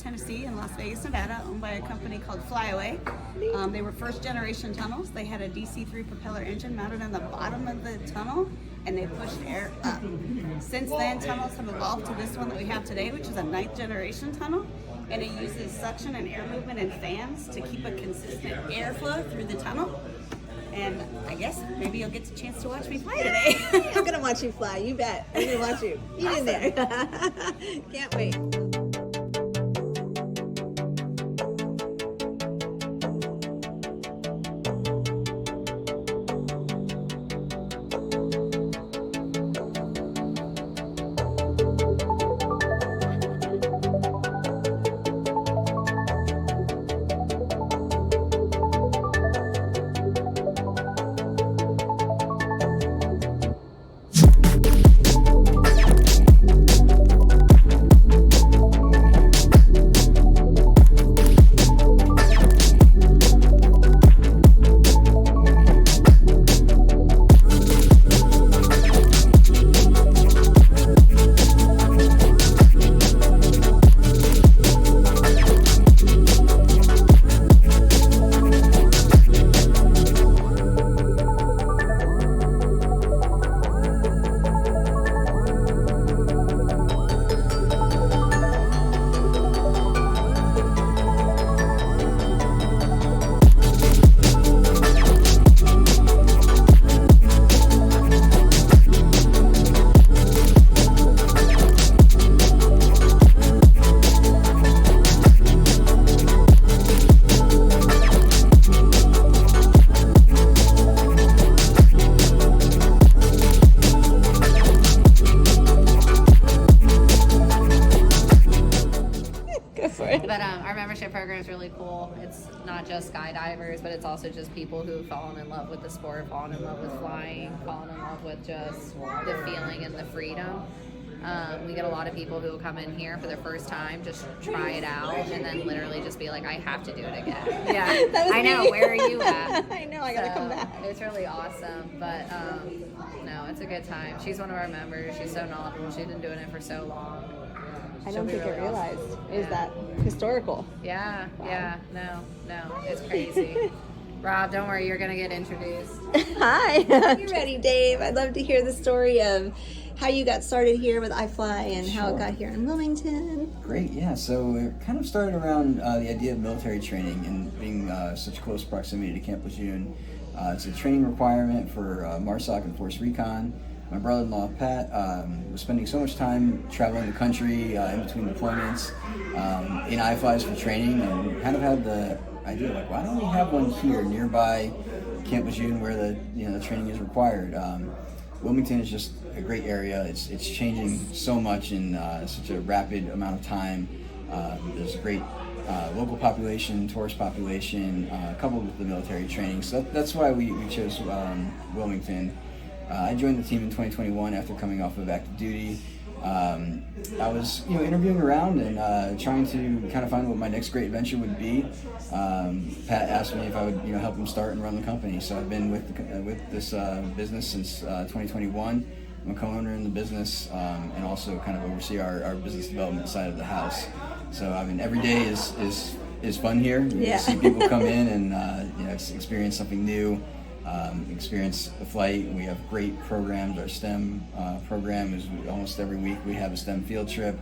Tennessee and Las Vegas, Nevada, owned by a company called Flyaway. They were first generation tunnels. They had a DC-3 propeller engine mounted on the bottom of the tunnel, and they pushed air up. Since then, tunnels have evolved to this one that we have today, which is a 9th generation tunnel, and it uses suction and air movement and fans to keep a consistent airflow through the tunnel. And I guess maybe you'll get a chance to watch me fly today. I'm gonna watch you fly, you bet. I'm gonna watch you. Get in there. Can't wait. But our membership program is really cool. It's not just skydivers, but it's also just people who've fallen in love with the sport, fallen in love with flying, fallen in love with just the feeling and the freedom. We get a lot of people who will come in here for their first time, just try it out, and then literally just be like, I have to do it again. Yeah, I know. Where are you at? I know, I gotta come back. It's really awesome, but no, it's a good time. She's one of our members. She's so knowledgeable. She's been doing it for so long. I don't think I realized it was that historical. Yeah, no, it's crazy. Rob, don't worry, you're gonna get introduced. Hi, you ready, Dave? I'd love to hear the story of how you got started here with iFLY and how it got here in Wilmington. Great, yeah. So it kind of started around the idea of military training and being such close proximity to Camp Lejeune. It's a training requirement for MARSOC and Force Recon. My brother-in-law, Pat, was spending so much time traveling the country in between deployments in iFLYs for training, and kind of had the idea, like, why don't we have one here nearby Camp Lejeune where the training is required. Wilmington is just a great area. It's changing so much in such a rapid amount of time. There's a great local population, tourist population, coupled with the military training. So that's why we chose Wilmington. I joined the team in 2021 after coming off of active duty. I was, interviewing around and trying to kind of find what my next great adventure would be. Pat asked me if I would, help him start and run the company. So I've been with this business since 2021. I'm a co-owner in the business and also kind of oversee our business development side of the house. So I mean, every day is fun here. You see people come in and experience something new. Experience a flight. We have great programs. Our STEM program is almost every week we have a STEM field trip.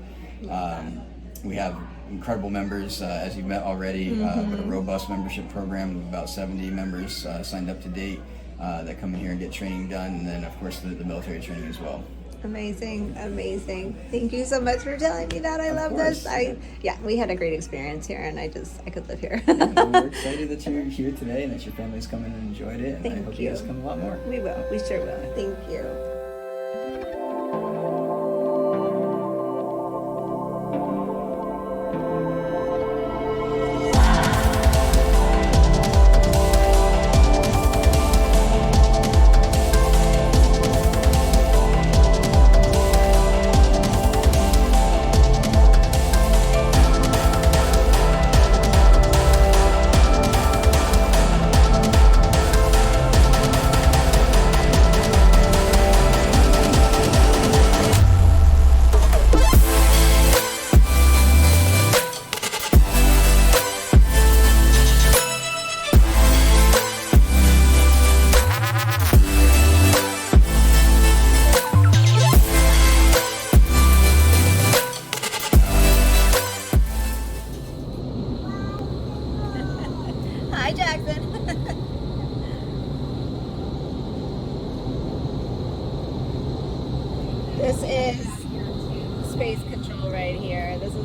We have incredible members, as you've met already, a robust membership program with about 70 members signed up to date that come in here and get training done, and then of course the military training as well. Amazing. Thank you so much for telling me that. I love this. We had a great experience here, and I could live here. We're excited that you're here today and that your family's come in and enjoyed it, and I hope you guys come a lot more. We will. We sure will. Thank you.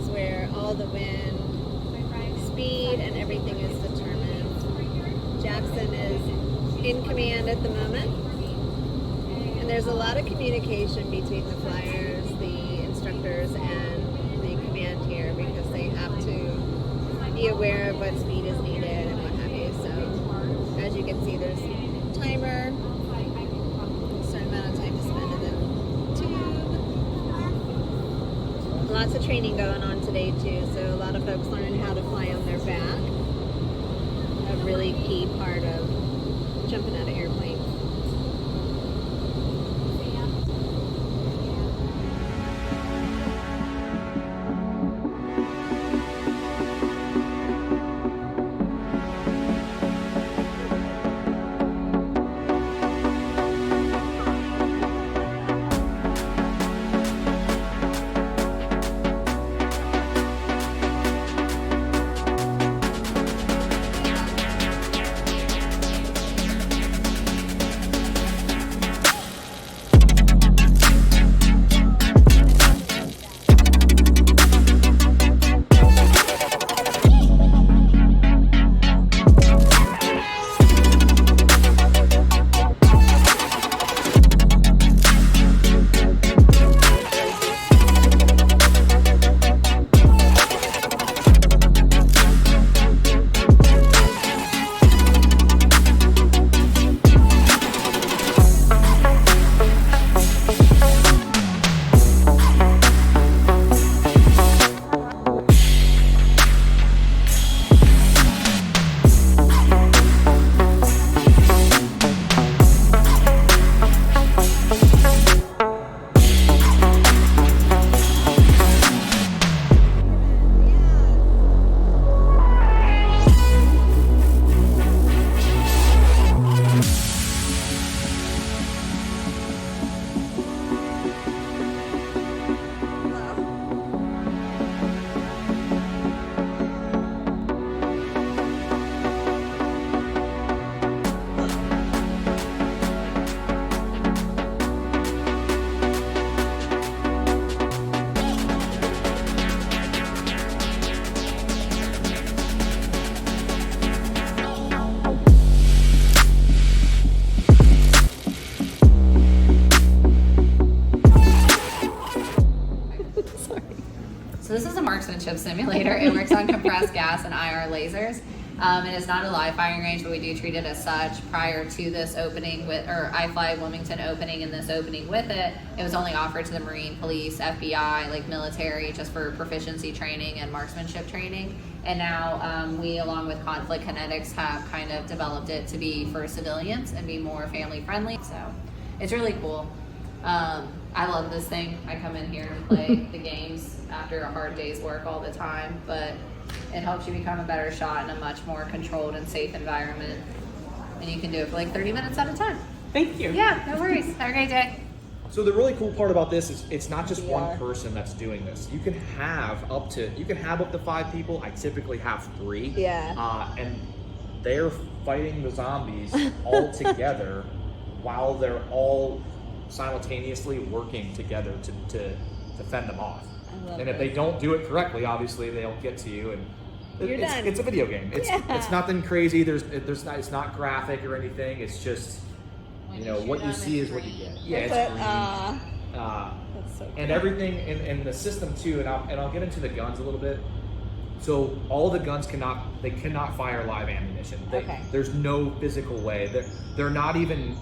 is where all the wind, speed, and everything is determined. Jackson is in command at the moment. And there's a lot of communication between the flyers, the instructors, and the command here because they have to be aware of what speed is needed and what have you. So as you can see, there's a timer, a certain amount of time to spend in the tube. Lots of training going on today too, so a lot of folks learning how to fly on their back. A really key part of jumping out of airplanes. So this is a marksmanship simulator. It works on compressed gas and IR lasers. It is not a live firing range, but we do treat it as such. Prior to this opening or iFLY Wilmington opening and this opening with it, it was only offered to the Marine, police, FBI, like military, just for proficiency training and marksmanship training. And now we, along with Conflict Kinetics, have kind of developed it to be for civilians and be more family friendly. So it's really cool. I love this thing. I come in here and play the games after a hard day's work all the time, but it helps you become a better shot in a much more controlled and safe environment. And you can do it for like 30 minutes at a time. Thank you. Yeah, no worries. Have a great day. So the really cool part about this is it's not just one person that's doing this. You can have up to 5 people. I typically have 3. Yeah. And they're fighting the zombies all together while they're all simultaneously working together to fend them off. And if they don't do it correctly, obviously they'll get to you, and it's a video game. It's nothing crazy. It's not graphic or anything. It's just what you see is what you get. Yeah, it's green. That's so cool. And everything in the system too. And I'll get into the guns a little bit. So all the guns cannot fire live ammunition. There's no physical way. They're not even.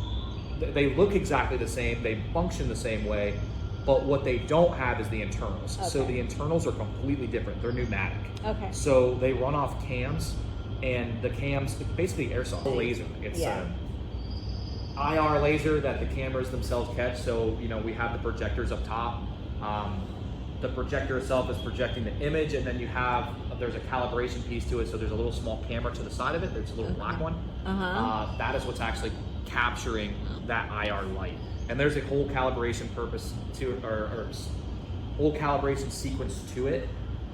They look exactly the same. They function the same way. But what they don't have is the internals. Okay. So the internals are completely different. They're pneumatic. Okay. So they run off cams, and the cams, it's basically airsoft laser. It's an IR laser that the cameras themselves catch. So we have the projectors up top. The projector itself is projecting the image, and then there's a calibration piece to it. So there's a little small camera to the side of it. There's a little black one. That is what's actually capturing that IR light. And there's a whole calibration purpose to it, or whole calibration sequence to it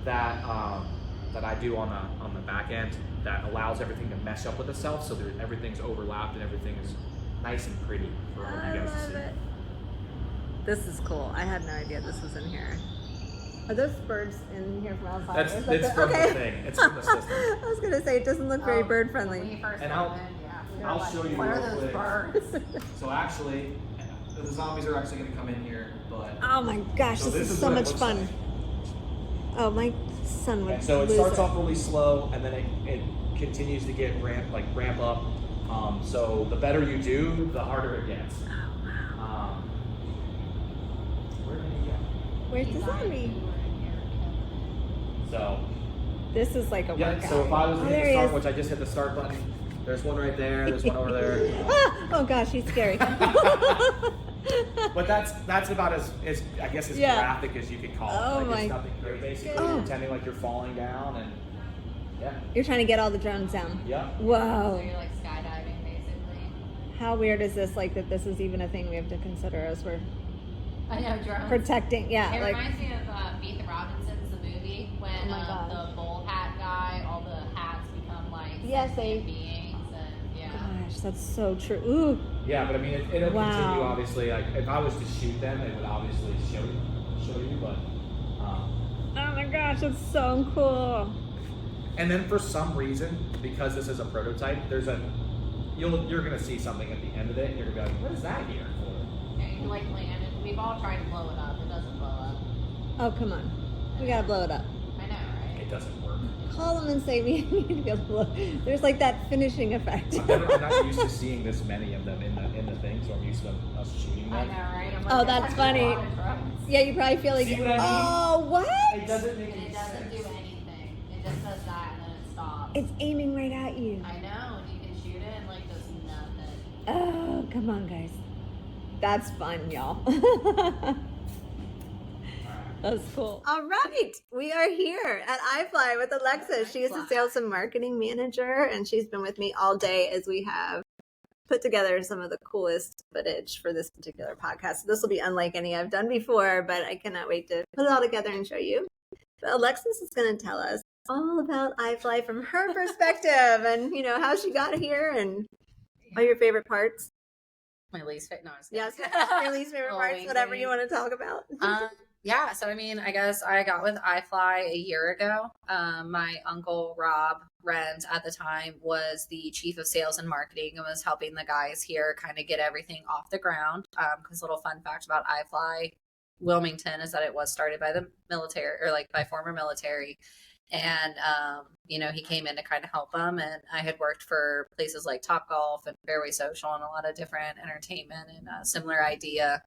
that I do on the back end that allows everything to mesh up with itself, so everything's overlapped and everything is nice and pretty for all you guys to see. This is cool. I had no idea this was in here. Are those birds in here from outside? It's from the thing. It's from the system. I was gonna say it doesn't look very bird friendly. When you first And went in, yeah. I'll show you What real are those quick. birds? So actually, the zombies are actually going to come in here, but Oh my gosh, So this this is is so what it much looks fun. like. Oh, my son would and so it lose starts off really slow, and then it continues to get ramp up. So the better you do, the harder it gets. Where did he go? Where's the zombie? So This is like a yeah. workout. So if I was to Oh, hit there the he start, is. which I just hit the start button, there's one right there. There's one over there. Ah! Oh gosh, he's scary. But that's about as I guess as Yeah. graphic as you could call it. Oh Like my it's nothing. You're basically goodness. pretending like you're falling down, and yeah, You're trying to get all the drones down. yeah. So Whoa. you're like skydiving basically. How weird is this? Like that this is even a thing we have to consider as we're I know, drones. protecting. Yeah, It like reminds me of Beat the Robinsons, the movie, when Oh my God. the bowl hat guy, all the hats become like Yes, sentient beings, and yeah. gosh, that's so true. Ooh. Yeah, but I mean, it'll Wow. continue. Obviously, like if I was to shoot them, it would obviously show you. But Oh my gosh, that's so cool. and then for some reason, because this is a prototype, you're gonna see something at the end of it, and you're gonna be like, what is that here for? Yeah, you can like land it. We've all tried to blow it up. It doesn't blow up. Oh, come on. We gotta blow it up. I know, right? It doesn't work. Call them and say we need to be able to blow. There's like that finishing effect. I'm not used to seeing this many of them in the thing, so I'm used to us shooting I them. know, right? I'm like, Oh, there's that's actually a funny. lot of drones. Yeah, you probably feel like, See what I mean? oh, what? It doesn't make And any it doesn't do sense. anything. It just does that and then it stops. It's aiming right at you. I know, and you can shoot it and like does nothing. Oh, come on, guys. That's fun, y'all. That's cool. All right, we are here at iFLY with Alexa. She is the sales and marketing manager, and she's been with me all day as we have put together some of the coolest footage for this particular podcast. This will be unlike any I've done before, but I cannot wait to put it all together and show you. But Alexis is going to tell us all about iFLY from her perspective, and you know how she got here, and all your favorite parts. My least favorite. No, I was kidding. Yes, your least favorite Little parts, wink, whatever wink. you want to talk about. Yeah, so I mean, I guess I got with iFLY a year ago. My uncle Rob Rent at the time was the chief of sales and marketing and was helping the guys here kind of get everything off the ground. Because little fun fact about iFLY Wilmington is that it was started by the military or like by former military. And, you know, he came in to kind of help them. And I had worked for places like Topgolf and Fairway Social and a lot of different entertainment and similar idea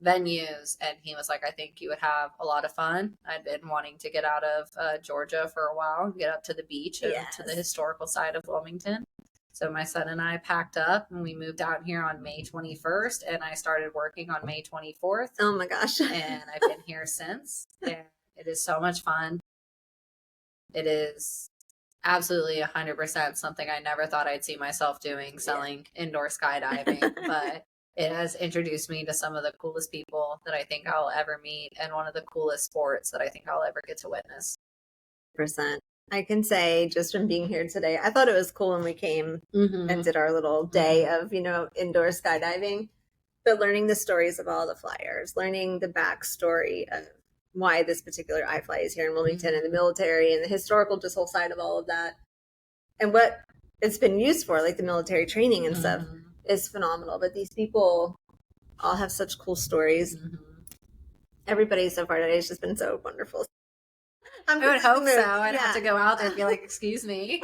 venues. And he was like, I think you would have a lot of fun. I'd been wanting to get out of Georgia for a while, get up to the beach and to the historical side of Wilmington. So my son and I packed up and we moved out here on May 21st and I started working on May 24th. Oh my gosh. And I've been here since. And it is so much fun. It is absolutely 100% something I never thought I'd see myself doing, selling indoor skydiving. But it has introduced me to some of the coolest people that I think I'll ever meet and one of the coolest sports that I think I'll ever get to witness. %. I can say just from being here today, I thought it was cool when we came and did our little day of, you know, indoor skydiving, but learning the stories of all the flyers, learning the backstory of why this particular iFLY is here in Wilmington and the military and the historical just whole side of all of that and what it's been used for, like the military training and stuff is phenomenal. But these people all have such cool stories. Everybody so far today has just been so wonderful. I would hope so. I'd have to go out there and be like, excuse me,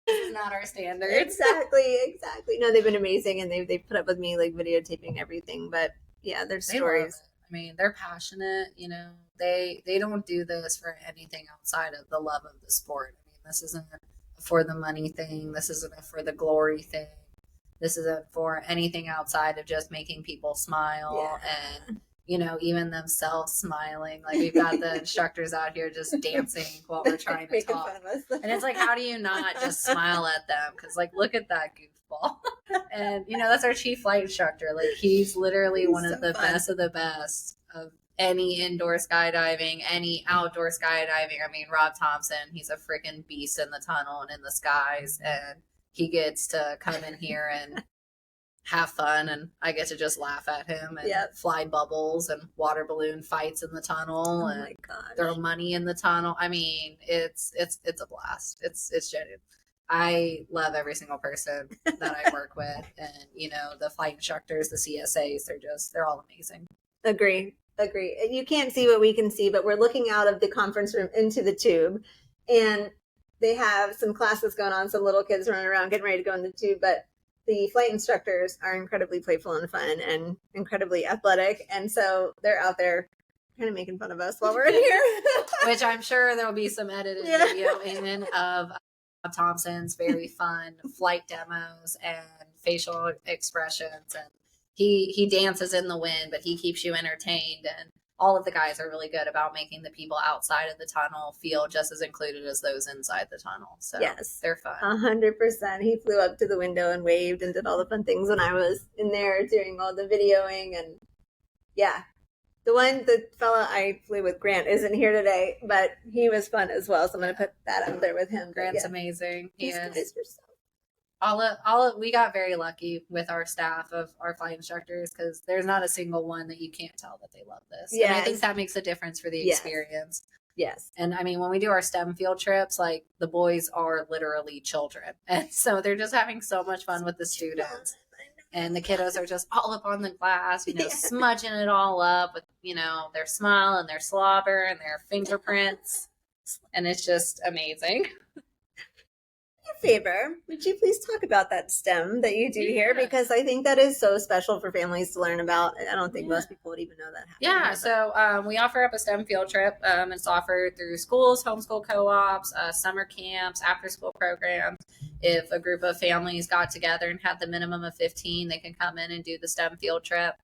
this is not our standards. Exactly. No, they've been amazing, and they've put up with me like videotaping everything. But yeah, their They stories. love it. I mean, they're passionate. You know, they don't do this for anything outside of the love of the sport. I mean, this isn't for the money thing. This isn't for the glory thing. This isn't for anything outside of just making people smile and, you know, even themselves smiling. Like we've got the instructors out here just dancing while we're trying to Making talk. fun of us. And it's like, how do you not just smile at them? Because, like, look at that goofball. And, you know, that's our chief flight instructor. Like, he's literally one of the best of the best of any indoor skydiving, any outdoor skydiving. I mean, Rob Thompson, he's a freaking beast in the tunnel and in the skies. And he gets to come in here and have fun, and I get to just laugh at him and fly bubbles and water balloon fights in the tunnel and my gosh. throw money in the tunnel. I mean, it's a blast. It's genuine. I love every single person that I work with, and the flight instructors, the CSAs, they're all amazing. Agree. You can't see what we can see, but we're looking out of the conference room into the tube, and they have some classes going on, some little kids running around getting ready to go in the tube, but the flight instructors are incredibly playful and fun and incredibly athletic, and so they're out there kind of making fun of us while we're in here. Which I'm sure there'll be some edited video in of Thompson's very fun flight demos and facial expressions, and he dances in the wind, but he keeps you entertained, and all of the guys are really good about making the people outside of the tunnel feel just as included as those inside the tunnel. So they're fun. 100%. He flew up to the window and waved and did all the fun things when I was in there doing all the videoing, and the fella I flew with, Grant, isn't here today, but he was fun as well. So I'm going to put that up there with him. Grant's amazing. He is. We got very lucky with our staff of our flight instructors, because there's not a single one that you can't tell that they love this. And I think that makes a difference for the experience. Yes. And I mean, when we do our STEM field trips, like, the boys are literally children. And so they're just having so much fun with the students. And the kiddos are just all up on the glass, smudging it all up with, their smile and their slobber and their fingerprints. And it's just amazing. Favor, would you please talk about that STEM that you do here? Because I think that is so special for families to learn about. I don't think most people would even know that. So we offer up a STEM field trip. It's offered through schools, homeschool co-ops, summer camps, after-school programs. If a group of families got together and had the minimum of 15, they can come in and do the STEM field trip.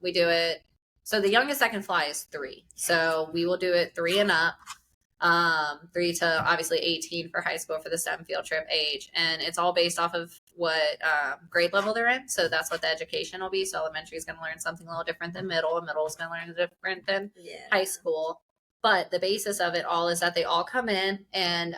We do it. So the youngest I can fly is 3. So we will do it 3 and up. 3 to obviously 18 for high school for the STEM field trip age, and it's all based off of what grade level they're in. So that's what the education will be. So elementary is going to learn something a little different than middle, and middle is going to learn different than high school. But the basis of it all is that they all come in, and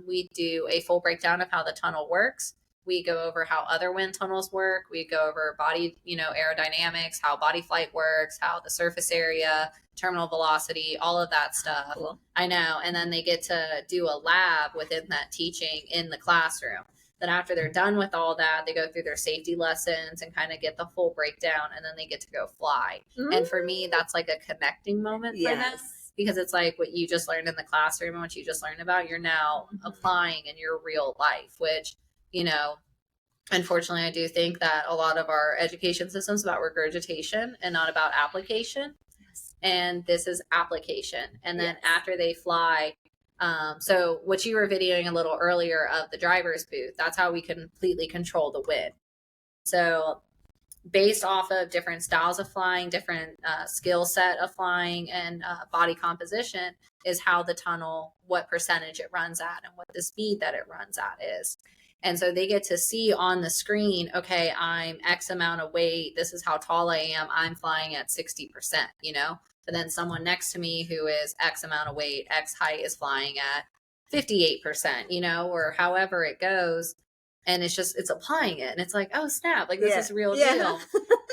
we do a full breakdown of how the tunnel works. We go over how other wind tunnels work. We go over body, aerodynamics, how body flight works, how the surface area, terminal velocity, all of that stuff. Cool. I know. And then they get to do a lab within that teaching in the classroom. Then after they're done with all that, they go through their safety lessons and kind of get the full breakdown, and then they get to go fly. Mm-hmm. And for me, that's like a connecting moment for them, because it's like what you just learned in the classroom and what you just learned about, you're now applying in your real life, which, unfortunately, I do think that a lot of our education system is about regurgitation and not about application. And this is application. And then after they fly, so what you were videoing a little earlier of the driver's booth, that's how we completely control the wind. So based off of different styles of flying, different skill set of flying, and body composition is how the tunnel, what percentage it runs at and what the speed that it runs at is. And so they get to see on the screen, okay, I'm X amount of weight. This is how tall I am. I'm flying at 60%, But then someone next to me who is X amount of weight, X height, is flying at 58%, or however it goes. And it's applying it. And it's like, oh, snap, like this is real deal.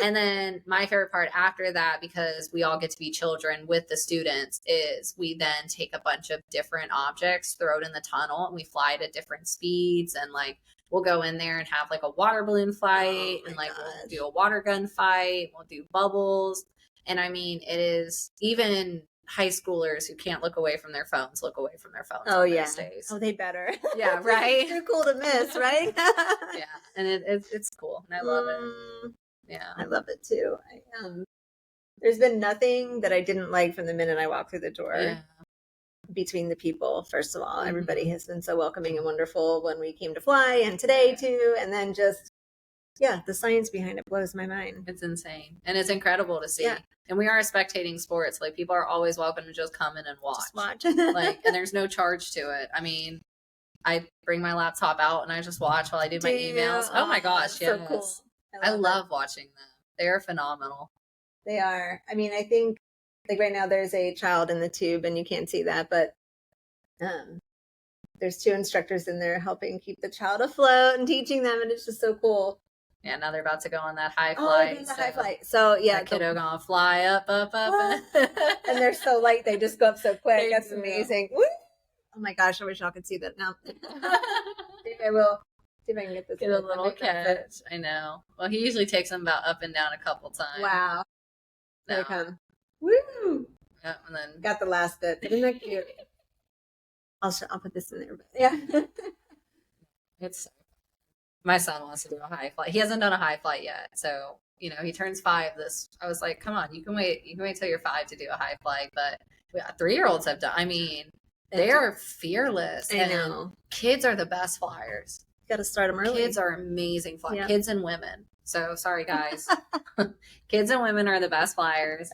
And then my favorite part after that, because we all get to be children with the students, is we then take a bunch of different objects, throw it in the tunnel, and we fly it at different speeds. And like, we'll go in there and have like a water balloon fight, and like we'll do a water gun fight. We'll do bubbles. And I mean, it is even high schoolers who can't look away from their phones look away from their phones. Oh yeah. These days. Oh, they better. Yeah, right. It's too cool to miss, right? Yeah, and it's cool, and I love it. Yeah, I love it too. There's been nothing that I didn't like from the minute I walked through the door. Yeah. Between the people, first of all, everybody has been so welcoming and wonderful when we came to fly, and today too, and then just the science behind it blows my mind. It's insane, and it's incredible to see. And we are a spectating sport, so like people are always welcome to just come in and watch. Like, and there's no charge to it. I mean, I bring my laptop out and I just watch while I do my emails. Oh my gosh, yes. So cool. I love watching them. They are phenomenal. They are. I mean, I think like right now there's a child in the tube and you can't see that, but there's 2 instructors in there helping keep the child afloat and teaching them, and it's just so cool. Yeah, now they're about to go on that high Oh, fly. there's a high flight. So yeah, that kiddo gonna fly up. and they're so light, they just go up so quick. They That's do. amazing. Woo! Oh my gosh, I wish y'all could see that now. Maybe I will see if I can get this. Get a little catch. I know. Well, he usually takes them about up and down a couple times. Wow. There No. they come. Woo! Yep, and then Got the last bit. Isn't that cute? I'll put this in there. But yeah. it's my son wants to do a high flight. He hasn't done a high flight yet, so you know he turns 5. I was like, come on, you can wait. You can wait till you're 5 to do a high flight, but 3-year-olds have done. I mean, they are fearless. I know. Kids are the best flyers. Got to start them early. Kids are amazing flyers. Yeah. Kids and women. So sorry, guys. Kids and women are the best flyers.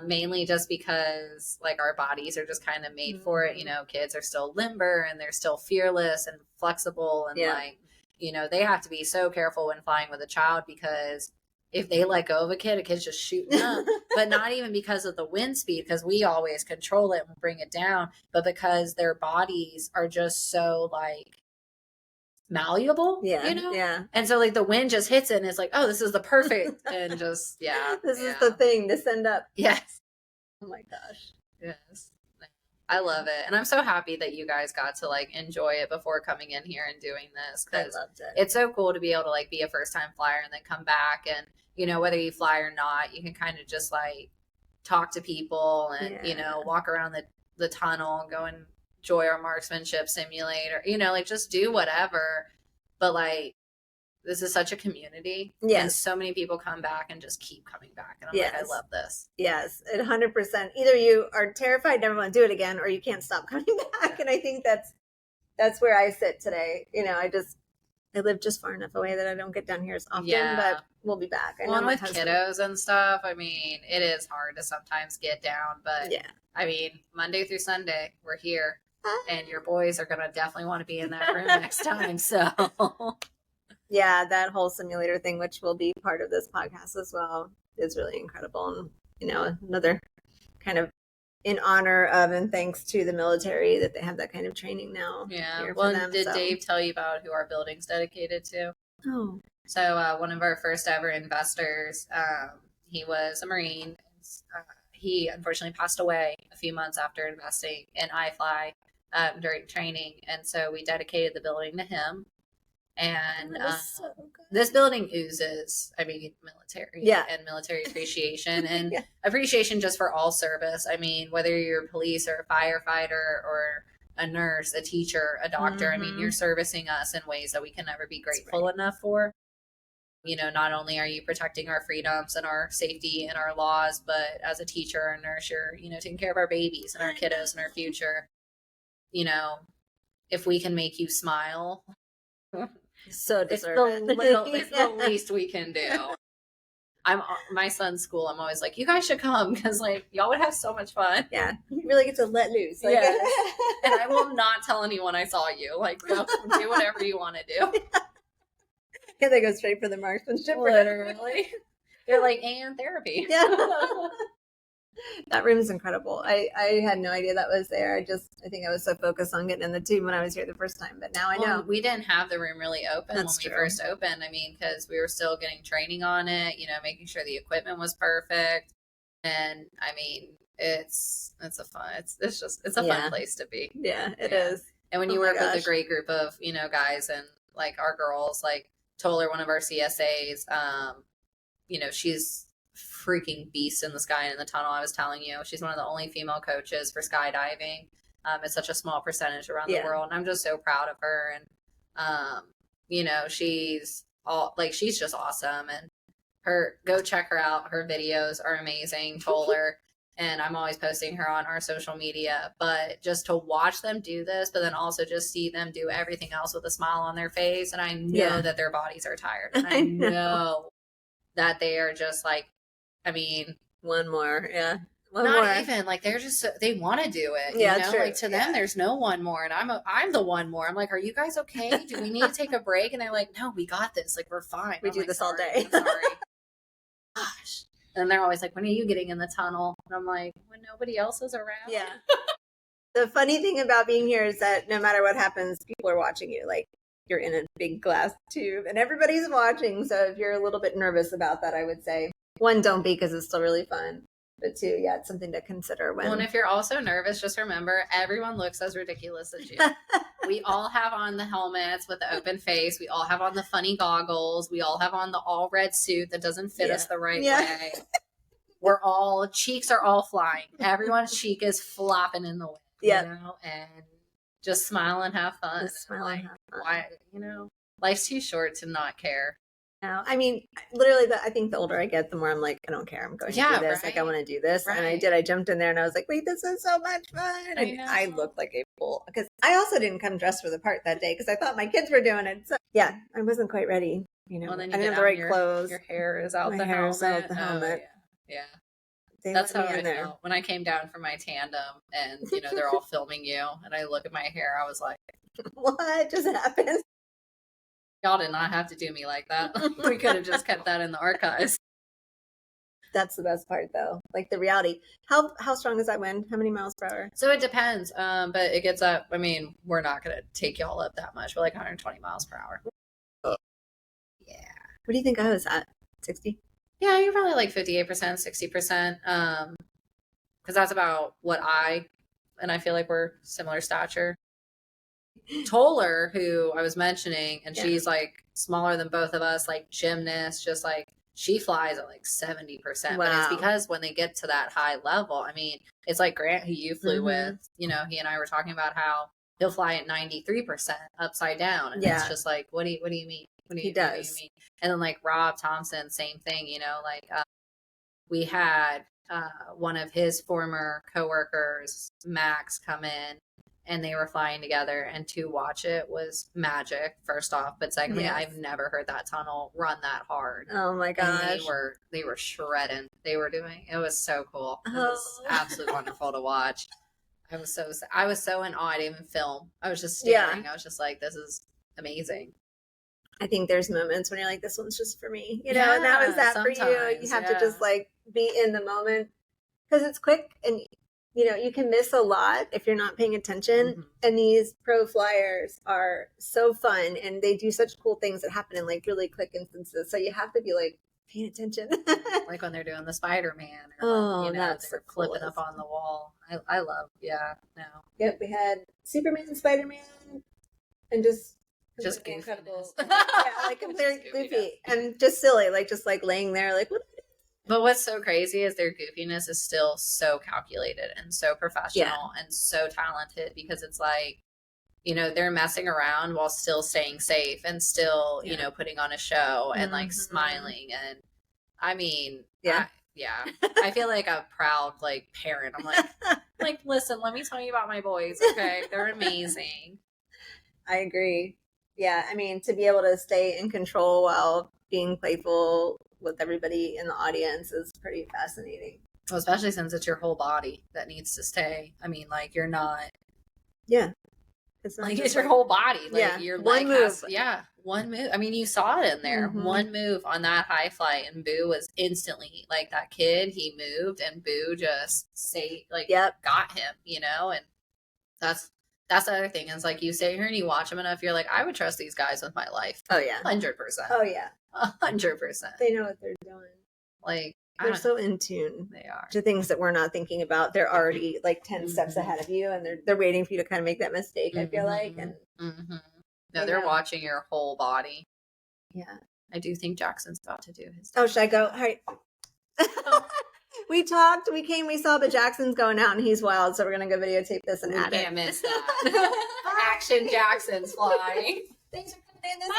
Mainly just because like our bodies are just kind of made for it. You know, kids are still limber and they're still fearless and flexible, and like, you know, they have to be so careful when flying with a child, because if they let go of a kid's just shooting up. But not even because of the wind speed, because we always control it and bring it down, but because their bodies are just so like malleable, you know? Yeah. And so like the wind just hits it and it's like, oh, this is the perfect, and just, This is the thing to send up. Yes. Oh my gosh. Yes. I love it. And I'm so happy that you guys got to like enjoy it before coming in here and doing this, I because loved it. it's so cool to be able to like be a first time flyer and then come back, and you know, whether you fly or not, you can kind of just like talk to people and you know, walk around the tunnel and go and enjoy our marksmanship simulator, you know, like just do whatever. But like, this is such a community. And so many people come back and just keep coming back, and I'm like, I love this. Yes, 100%. Either you are terrified, never want to do it again, or you can't stop coming back. And I think that's where I sit today. You know, I live just far enough away that I don't get down here as often, but we'll be back. I know Well, my with husband. kiddos and stuff, I mean, it is hard to sometimes get down, but I mean, Monday through Sunday, we're here, and your boys are going to definitely want to be in that room next time. So yeah, that whole simulator thing, which will be part of this podcast as well, is really incredible. And, you know, another kind of in honor of and thanks to the military that they have that kind of training now. yeah. Here Well, for them, did so. Dave tell you about who our building's dedicated to? Oh. So one of our first ever investors, he was a Marine. He unfortunately passed away a few months after investing in iFLY during training. And so we dedicated the building to him. And So this building oozes, I mean, military and military appreciation and appreciation just for all service. I mean, whether you're a police or a firefighter or a nurse, a teacher, a doctor, I mean, you're servicing us in ways that we can never be grateful enough for. You know, not only are you protecting our freedoms and our safety and our laws, but as a teacher or a nurse, you're, you know, taking care of our babies and our kiddos and our future. You know, if we can make you smile, so it's deserving. it's the least we can do. My son's school, I'm always like, you guys should come, because like y'all would have so much fun. Yeah, you really get to let loose. Like, And I will not tell anyone I saw you. Like, go do whatever you want to do. Yeah, they go straight for the marksmanship. Literally. They're like, and therapy. Yeah. That room is incredible. I had no idea that was there. I think I was so focused on getting in the tube when I was here the first time, but now I know. Well, we didn't have the room really open That's when we true. first opened. I mean, because we were still getting training on it, you know, making sure the equipment was perfect. And I mean, it's a fun place to be. Yeah, it is. And when Oh you my work with gosh. a great group of, you know, guys, and like our girls, like Toller, one of our CSAs, you know, she's freaking beast in the sky and in the tunnel. I was telling you, she's one of the only female coaches for skydiving. It's such a small percentage around the world, and I'm just so proud of her. And you know, she's just awesome. And go check her out. Her videos are amazing. Toller. And I'm always posting her on our social media. But just to watch them do this, but then also just see them do everything else with a smile on their face, and I know that their bodies are tired, and I know that they are just like, I mean, one more, even like they're just they want to do it. You know? True. Like to them, there's no one more, and I'm the one more. I'm like, are you guys okay? Do we need to take a break? And they're like, no, we got this. Like we're fine. We I'm do like, this all sorry, day. I'm sorry. Gosh. And they're always like, when are you getting in the tunnel? And I'm like, when nobody else is around. Yeah. The funny thing about being here is that no matter what happens, people are watching you. Like you're in a big glass tube and everybody's watching. So if you're a little bit nervous about that, I would say, one, don't be, because it's still really fun. But two, yeah, it's something to consider when. Well, and if you're also nervous, just remember everyone looks as ridiculous as you. We all have on the helmets with the open face. We all have on the funny goggles. We all have on the all red suit that doesn't fit us the right way. We're all, cheeks are all flying. Everyone's cheek is flopping in the wind. You know, and just smile and have fun. Just smile and have fun. Why, you know, life's too short to not care. No, I mean, literally, I think the older I get, the more I'm like, I don't care. I'm going to do this. Right. Like, I want to do this. Right. And I did. I jumped in there and I was like, wait, this is so much fun. And I looked like a fool because I also didn't come dressed for the part that day because I thought my kids were doing it. So, yeah, I wasn't quite ready. You know, Well, then I didn't have the right clothes. Your hair is out the hair helmet. is out the helmet. Yeah. That's how I felt when I came down for my tandem and, you know, they're all filming you and I look at my hair. I was like, what just happened? Y'all did not have to do me like that. We could have just kept that in the archives. That's the best part, though. Like the reality. How strong is that wind? How many miles per hour? So it depends. But it gets up. I mean, we're not going to take y'all up that much. We're like 120 miles per hour. Yeah. What do you think I was at? 60? Yeah, you're probably like 58%, 60%. Because that's about what and I feel like we're similar stature. Toller, who I was mentioning, and she's like smaller than both of us, like gymnast, just like she flies at like 70%. Wow. But it's because when they get to that high level, I mean, it's like Grant, who you flew with, you know, he and I were talking about how he'll fly at 93% upside down. And it's just like, what do you mean? What do you mean? And then like Rob Thompson, same thing, you know, like we had one of his former coworkers, Max, come in. And they were flying together, and to watch it was magic, first off. But secondly, I've never heard that tunnel run that hard. Oh my gosh. And they were shredding. It was so cool. It was absolutely wonderful to watch. I was so in awe. I didn't even film. I was just staring. I was just like, this is amazing. I think there's moments when you're like, this one's just for me, you know, and how is that for you? You have to just like be in the moment because it's quick and you know, you can miss a lot if you're not paying attention. And these pro flyers are so fun and they do such cool things that happen in like really quick instances. So you have to be like paying attention. Like when they're doing the Spider-Man or that's they're flipping up on the wall. I love, Yep, we had Superman, Spider-Man, and just incredible. Like they're goofy and just silly, just laying there like, what? But what's so crazy is their goofiness is still so calculated and so professional and so talented because it's like, you know, they're messing around while still staying safe and still, you know, putting on a show and like smiling. And I mean, I feel like a proud like parent. I'm like, listen, let me tell you about my boys. Okay. They're amazing. I agree. Yeah. I mean, to be able to stay in control while being playful with everybody in the audience is pretty fascinating. Well, especially since it's your whole body that needs to stay. I mean, like you're not. Yeah. It's not like it's your whole body. Like your leg one move. I mean, you saw it in there. One move on that iFLY and Boo was instantly like that kid. He moved and Boo just got him, you know, and that's the other thing. Is like you sit here and you watch them enough, you're like, I would trust these guys with my life. Oh yeah. 100%. Oh yeah. 100%. They know what they're doing. Like they're so in tune. They are to things that we're not thinking about. They're already like 10 steps ahead of you, and they're waiting for you to kind of make that mistake. I feel like, and no, they're watching your whole body. Yeah, I do think Jackson's about to do his. Oh, should I go? All right. We talked. We saw, but Jackson's going out, and he's wild. So we're gonna go videotape this and add it. Can't miss that. Action Jackson's flying. Thanks for coming in this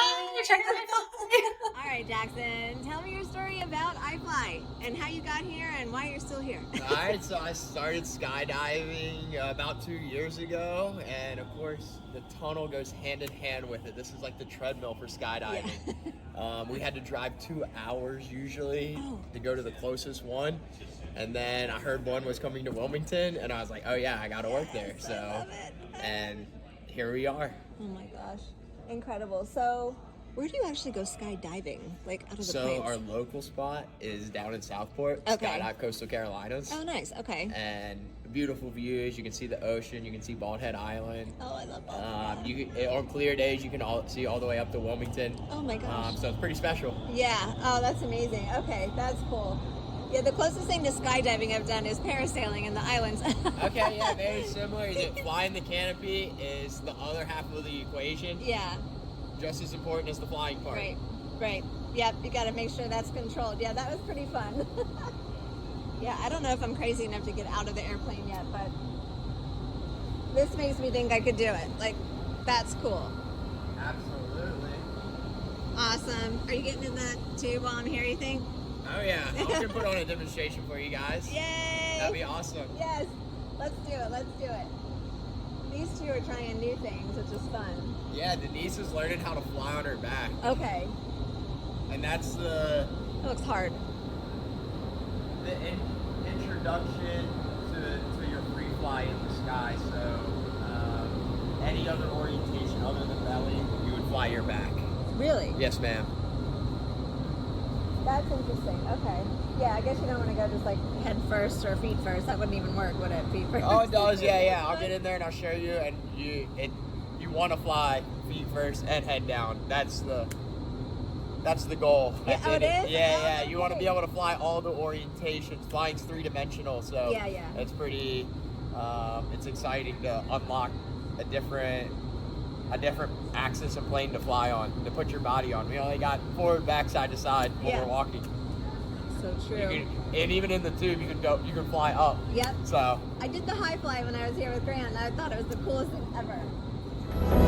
All right, Jackson, tell me your story about iFLY and how you got here and why you're still here. All right, so I started skydiving about 2 years ago, and of course the tunnel goes hand in hand with it. This is like the treadmill for skydiving. We had to drive 2 hours usually to go to the closest one, and then I heard one was coming to Wilmington, and I was like, oh yeah, I gotta work there. So, and here we are. Oh my gosh. Incredible. So Where do you actually go skydiving? Like out of the So planes? our local spot is down in Southport, Okay. Skydive Coastal Carolinas. Oh, nice. Okay. And beautiful views. You can see the ocean. You can see Bald Head Island. Oh, I love that. On clear days, you can see all the way up to Wilmington. Oh my gosh. So it's pretty special. Yeah. Oh, that's amazing. Okay, that's cool. Yeah, the closest thing to skydiving I've done is parasailing in the islands. Okay, yeah, very similar. Flying the canopy is the other half of the equation. Yeah. Just as important as the flying part. Right. Right. Yep. You got to make sure that's controlled. Yeah, that was pretty fun. Yeah, I don't know if I'm crazy enough to get out of the airplane yet, but this makes me think I could do it. Like, that's cool. Absolutely. Awesome. Are you getting in that tube while I'm here, you think? Oh yeah, I'm gonna put on a demonstration for you guys. Yay! That'd be awesome. Yes. Let's do it. Let's do it. These two are trying new things, which is fun. Yeah, Denise is learning how to fly on her back, Okay. and that's the It looks hard. introduction to your free fly in the sky. So any other orientation other than belly, you would fly your back. Really? Yes, ma'am. That's interesting. Okay. Yeah, I guess you don't want to go just like head first or feet first. That wouldn't even work, would it? Feet first. Oh, it does. Yeah. I'll get in there and I'll show you. And you want to fly feet first and head down. That's the goal. Yeah, oh, it is? Yeah. Oh, You want to okay. be able to fly all the orientations. Flying's 3-dimensional, so Yeah. it's pretty. It's exciting to unlock a different axis of plane to fly on, to put your body on. We only got forward, back, side to side when Yeah. we're walking. So true. And even in the tube, you can fly up. Yep. So I did the iFLY when I was here with Grant, and I thought it was the coolest thing ever.